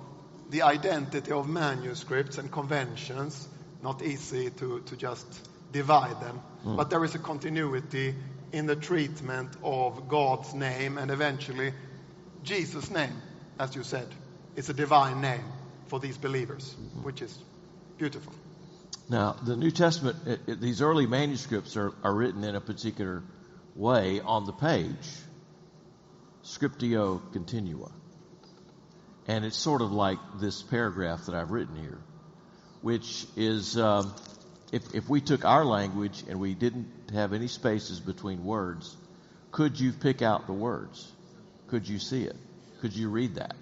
the identity of manuscripts and conventions, not easy to just divide them, but there is a continuity in the treatment of God's name, and eventually Jesus' name, as you said, is a divine name for these believers, which is beautiful. Now, the New Testament, these early manuscripts are written in a particular way on the page, scriptio continua. And it's sort of like this paragraph that I've written here, which is, if we took our language and we didn't have any spaces between words, could you pick out the words? Could you see it? Could you read that?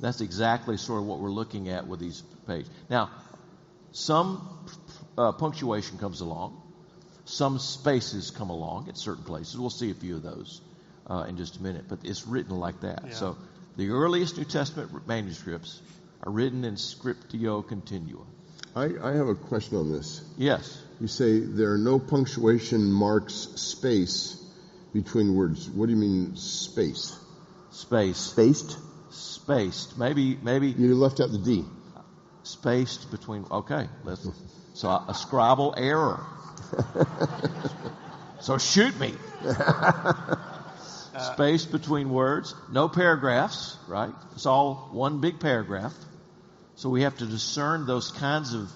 That's exactly sort of what we're looking at with these pages. Now, some punctuation comes along. Some spaces come along at certain places. We'll see a few of those in just a minute. But it's written like that. Yeah. So the earliest New Testament manuscripts are written in scriptio continua. I have a question on this. Yes. You say there are no punctuation marks space between words. What do you mean space? Space. Spaced? Spaced. Maybe. You left out the D. Spaced between. Okay. So a scribal error. So shoot me. Space between words. No paragraphs, right? It's all one big paragraph. So we have to discern those kinds of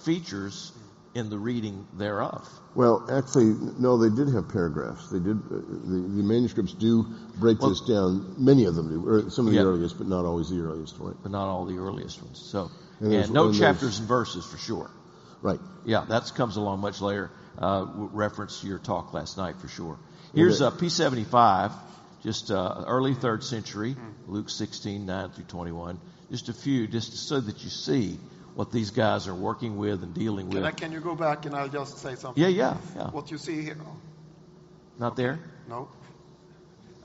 features in the reading thereof. Well, actually, no, they did have paragraphs. They did. The manuscripts do break this down. Many of them do. Or some of the earliest, but not always the earliest, right? But not all the earliest ones. So, and no chapters and verses for sure. Right. Yeah, that comes along much later. Reference to your talk last night for sure. Here's P75, just early 3rd century, Luke 16, 9 through 21. Just a few, just so that you see what these guys are working with and dealing with. Can you go back and I'll just say something? Yeah. What you see here? Not there? No.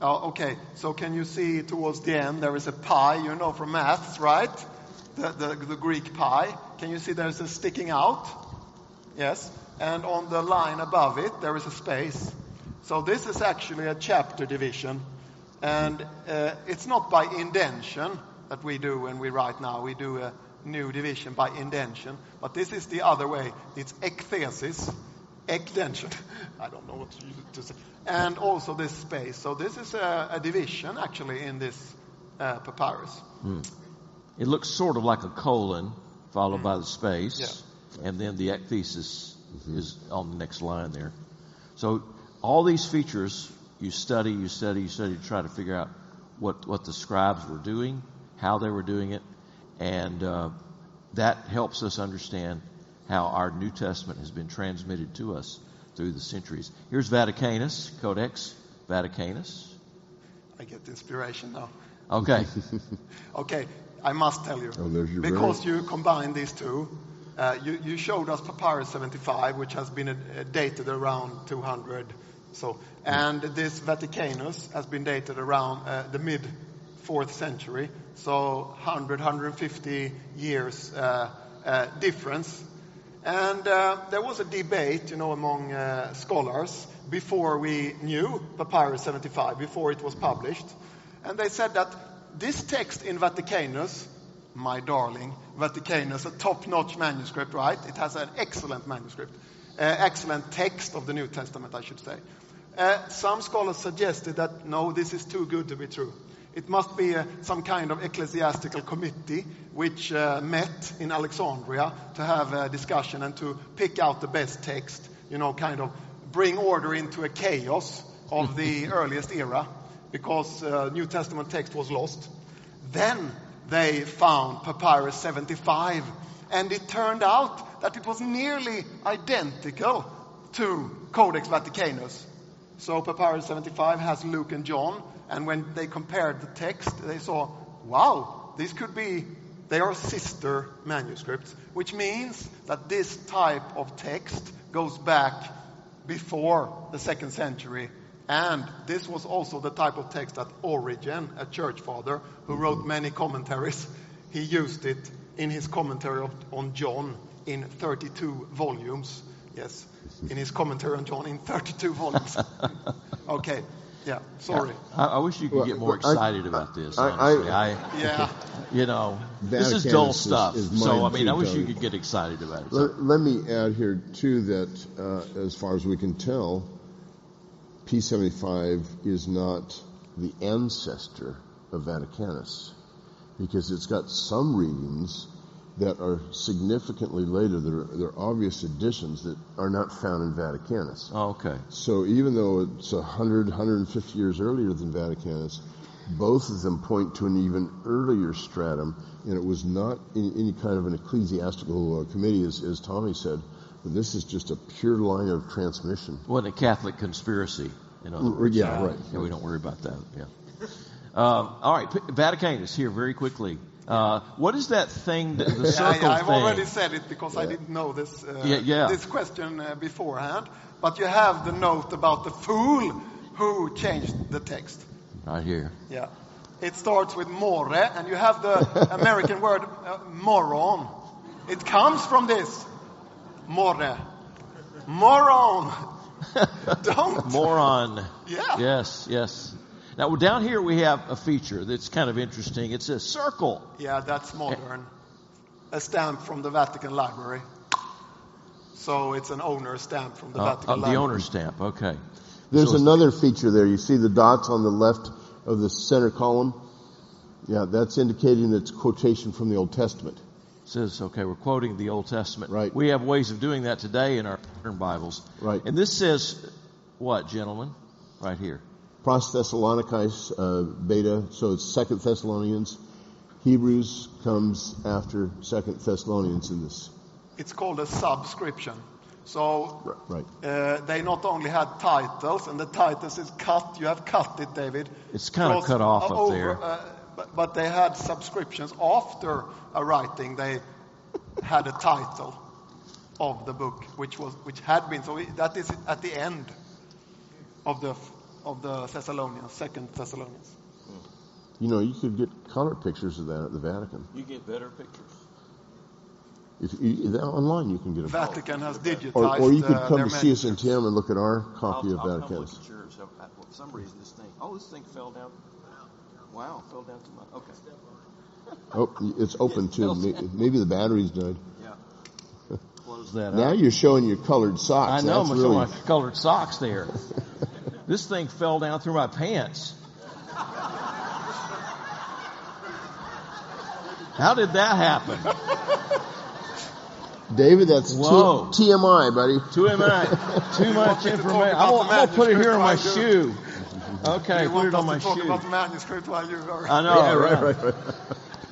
Oh, okay. So can you see towards the end there is a pi, from maths, right? The Greek pi. Can you see there's a sticking out? Yes. And on the line above it there is a space. So this is actually a chapter division. And it's not by indentation that we do when we write now. We do a new division by indentation. But this is the other way. It's ekthesis, ekdention. I don't know what to say. And also this space. So this is a division actually in this papyrus. It looks sort of like a colon followed by the space. Yeah. And then the ekthesis is on the next line there. So all these features you study to try to figure out what the scribes were doing, how they were doing it, and that helps us understand how our New Testament has been transmitted to us through the centuries. Here's Vaticanus, Codex Vaticanus. I get inspiration now. Okay. Okay, I must tell you, because you combine these two, you showed us Papyrus 75, which has been dated around 200. And this Vaticanus has been dated around the mid 4th century, so 150 years difference. And there was a debate, among scholars before we knew Papyrus 75, before it was published. And they said that this text in Vaticanus, my darling Vaticanus, a top-notch manuscript, right? It has an excellent manuscript, excellent text of the New Testament, I should say. Some scholars suggested that, no, this is too good to be true. It must be some kind of ecclesiastical committee which met in Alexandria to have a discussion and to pick out the best text, kind of bring order into a chaos of the earliest era, because New Testament text was lost. Then they found Papyrus 75, and it turned out that it was nearly identical to Codex Vaticanus. So Papyrus 75 has Luke and John, and when they compared the text, they saw, wow, they are sister manuscripts, which means that this type of text goes back before the 2nd century. And this was also the type of text that Origen, a church father who wrote many commentaries, he used it in his commentary on John in 32 volumes. Yes, in his commentary on John in 32 volumes. Okay, yeah, sorry. I wish you could get more excited about this, honestly. This is dull stuff. So, I wish you could get excited about it. Let me add here, too, that as far as we can tell, P75 is not the ancestor of Vaticanus, because it's got some readings that are significantly later. They're obvious additions that are not found in Vaticanus. Oh, okay. So even though it's 150 years earlier than Vaticanus, both of them point to an even earlier stratum, and it was not in any kind of an ecclesiastical committee, as Tommy said. But this is just a pure line of transmission. Wasn't a Catholic conspiracy, in other words. Yeah, right. Yeah, we don't worry about that. Yeah. All right, Vaticanus here very quickly. What is that thing, the circle thing? I've already said it because I didn't know this this question beforehand. But you have the note about the fool who changed the text. Right here. Yeah. It starts with more, and you have the American word moron. It comes from this. More. Moron. Don't. Moron. Yeah. Yes. Now, down here we have a feature that's kind of interesting. It says circle. Yeah, that's modern. A stamp from the Vatican Library. So it's an owner stamp from the Vatican Library. The owner stamp, okay. There's another feature there. You see the dots on the left of the center column? Yeah, that's indicating it's quotation from the Old Testament. It says, okay, we're quoting the Old Testament. Right. We have ways of doing that today in our modern Bibles. Right. And this says what, gentlemen? Right here. Pros Thessalonicis, beta, so it's 2 Thessalonians. Hebrews comes after 2 Thessalonians in this. It's called a subscription. So right. They not only had titles, and the titles is cut. You have cut it, David. It's kind of cut off up there. But they had subscriptions after a writing. They had a title of the book, which had been. So that is at the end of the Thessalonians, 2 Thessalonians. You could get color pictures of that at the Vatican. You get better pictures. Online you can get them. Vatican has digitized. Or you could come to CSNTM and look at our copy of Vaticanus. I'll come look at yours. For some reason, this thing fell down. Wow, fell down to my. Okay. Oh, it's open too. Maybe the battery's died. Yeah. Close that now up. You're showing your colored socks. I know, I'm showing my colored socks there. This thing fell down through my pants. How did that happen? David, that's TMI, buddy. Too much information. I'm going to put it here on my shoe. Okay, put it on my shoe. Talk about the manuscript while you are. I know. Yeah, right.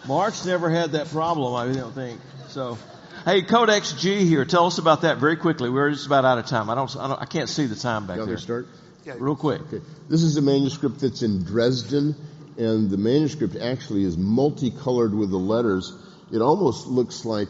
Mark's never had that problem, I don't think. So, hey, Codex G here. Tell us about that very quickly. We're just about out of time. I can't see the time back there. Start? Yeah. Real quick. Okay. This is a manuscript that's in Dresden, and the manuscript actually is multicolored with the letters. It almost looks like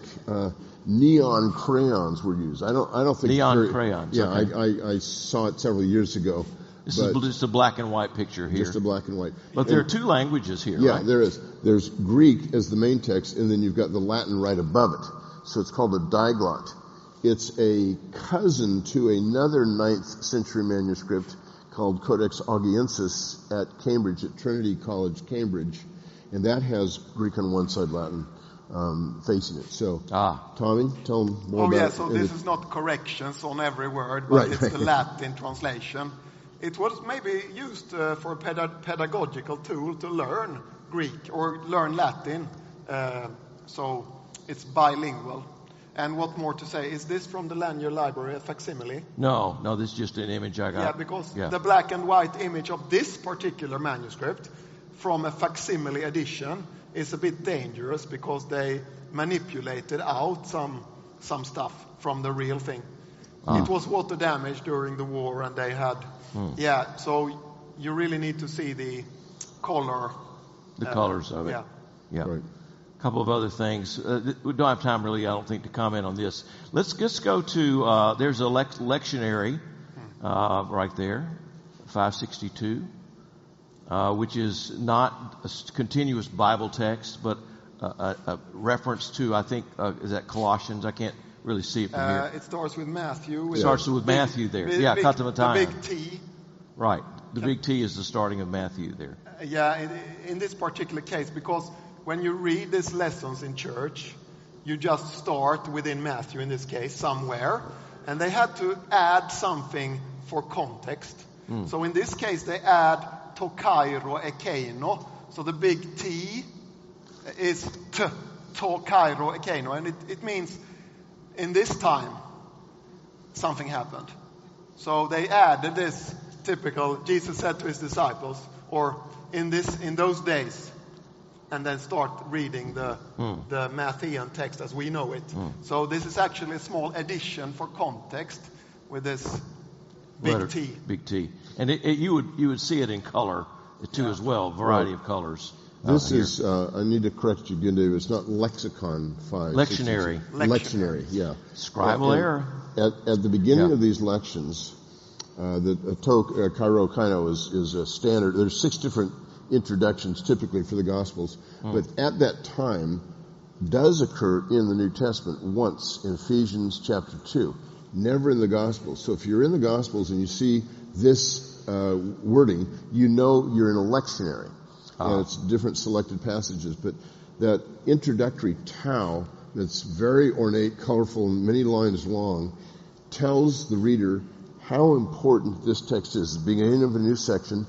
neon crayons were used. I don't think neon crayons. Yeah, okay. I saw it several years ago. This is just a black and white picture here. Just a black and white. But there are two languages here, yeah, right? there is. There's Greek as the main text, and then you've got the Latin right above it. So it's called a diglot. It's a cousin to another 9th century manuscript called Codex Augiensis at Cambridge, at Trinity College, Cambridge. And that has Greek on one side, Latin facing it. So, Tommy, tell them more about it. So this is not corrections on every word, but it's the Latin translation. it was maybe used for a pedagogical tool to learn Greek or learn Latin. So it's bilingual. And what more to say? Is this from the Lanier Library, a facsimile? No, this is just an image I got. Yeah, because the black and white image of this particular manuscript from a facsimile edition is a bit dangerous because they manipulated out some stuff from the real thing. It was water damage during the war, and they had, so you really need to see the color. The colors of it. Yeah. Right. A couple of other things. We don't have time really, I don't think, to comment on this. Let's just go to, there's a lectionary right there, 562, which is not a continuous Bible text, but a reference to, I think, is that Colossians? I can't really see it from here. It starts with Matthew. It starts with Matthew there. Katamataya. The big T. Right. The big T is the starting of Matthew there. In this particular case, because when you read these lessons in church, you just start within Matthew, in this case, somewhere, and they had to add something for context. So in this case, they add to kairo ekeino. So the big T is to kairo ekeino, and it means in this time something happened. So they added this typical, Jesus said to his disciples, or in those days, and then start reading the Matthean text as we know it. So this is actually a small addition for context with this big T. Big T. And you would see it in color too as well, variety of colors. This is, I need to correct you again, David, it's not lexicon 5. Lectionary. Lectionary, yeah. Scribal error. At the beginning of these lections, the to kairo kaino is a standard. There's 6 different introductions typically for the Gospels, but at that time does occur in the New Testament once in Ephesians chapter 2, never in the Gospels. So if you're in the Gospels and you see this wording, you know you're in a lectionary. And it's different selected passages, but that introductory tau that's very ornate, colorful, and many lines long tells the reader how important this text is. The beginning of a new section,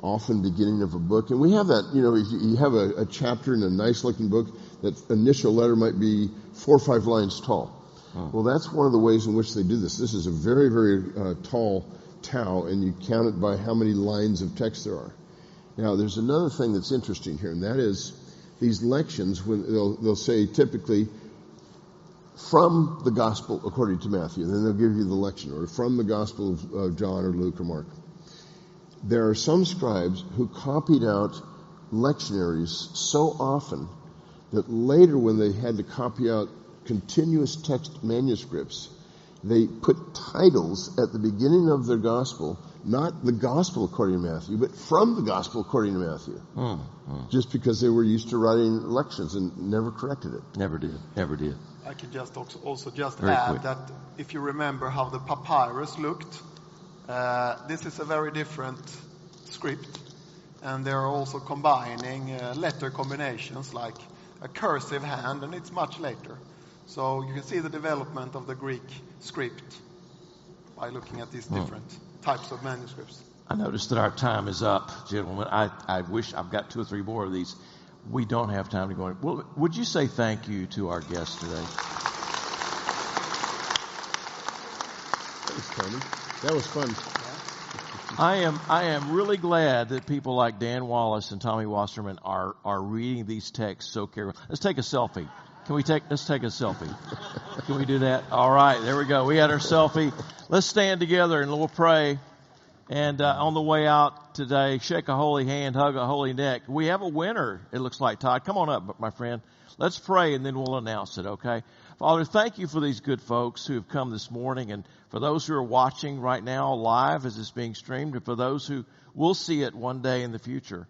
often beginning of a book. And we have that, you have a chapter in a nice-looking book, that initial letter might be 4 or 5 lines tall. Well, that's one of the ways in which they do this. This is a very, very tall tau, and you count it by how many lines of text there are. Now, there's another thing that's interesting here, and that is these lections, when they'll say typically from the Gospel according to Matthew, and then they'll give you the lection, or from the Gospel of John or Luke or Mark. There are some scribes who copied out lectionaries so often that later when they had to copy out continuous text manuscripts, they put titles at the beginning of their Gospel, not the Gospel according to Matthew, but from the Gospel according to Matthew. Just because they were used to writing lections and never corrected it. Never did. I can just also add that if you remember how the papyrus looked, this is a very different script, and they're also combining letter combinations like a cursive hand, and it's much later. So you can see the development of the Greek script by looking at these different types of manuscripts. I noticed that our time is up, gentlemen. I wish I've got 2 or 3 more of these. We don't have time to go in. Well, would you say thank you to our guests today? Thanks, Tony. That was fun. I am really glad that people like Dan Wallace and Tommy Wasserman are reading these texts so carefully. Let's take a selfie. Let's take a selfie. Can we do that? All right, there we go. We had our selfie. Let's stand together and we'll pray. And on the way out today, shake a holy hand, hug a holy neck. We have a winner, it looks like, Todd. Come on up, my friend. Let's pray and then we'll announce it, okay? Father, thank you for these good folks who have come this morning, and for those who are watching right now live as it's being streamed, and for those who will see it one day in the future.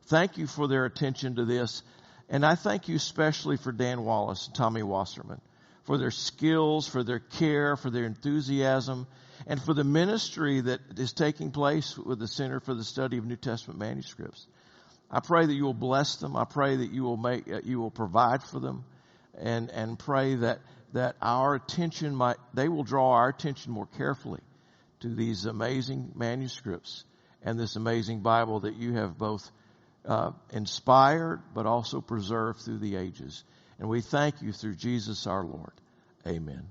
Thank you for their attention to this. And I thank you especially for Dan Wallace and Tommy Wasserman, for their skills, for their care, for their enthusiasm, and for the ministry that is taking place with the Center for the Study of New Testament Manuscripts. I pray that you will bless them. I pray that you will provide for them, and pray that our attention they will draw our attention more carefully to these amazing manuscripts and this amazing Bible that you have both inspired but also preserved through the ages. And we thank you through Jesus our Lord. Amen.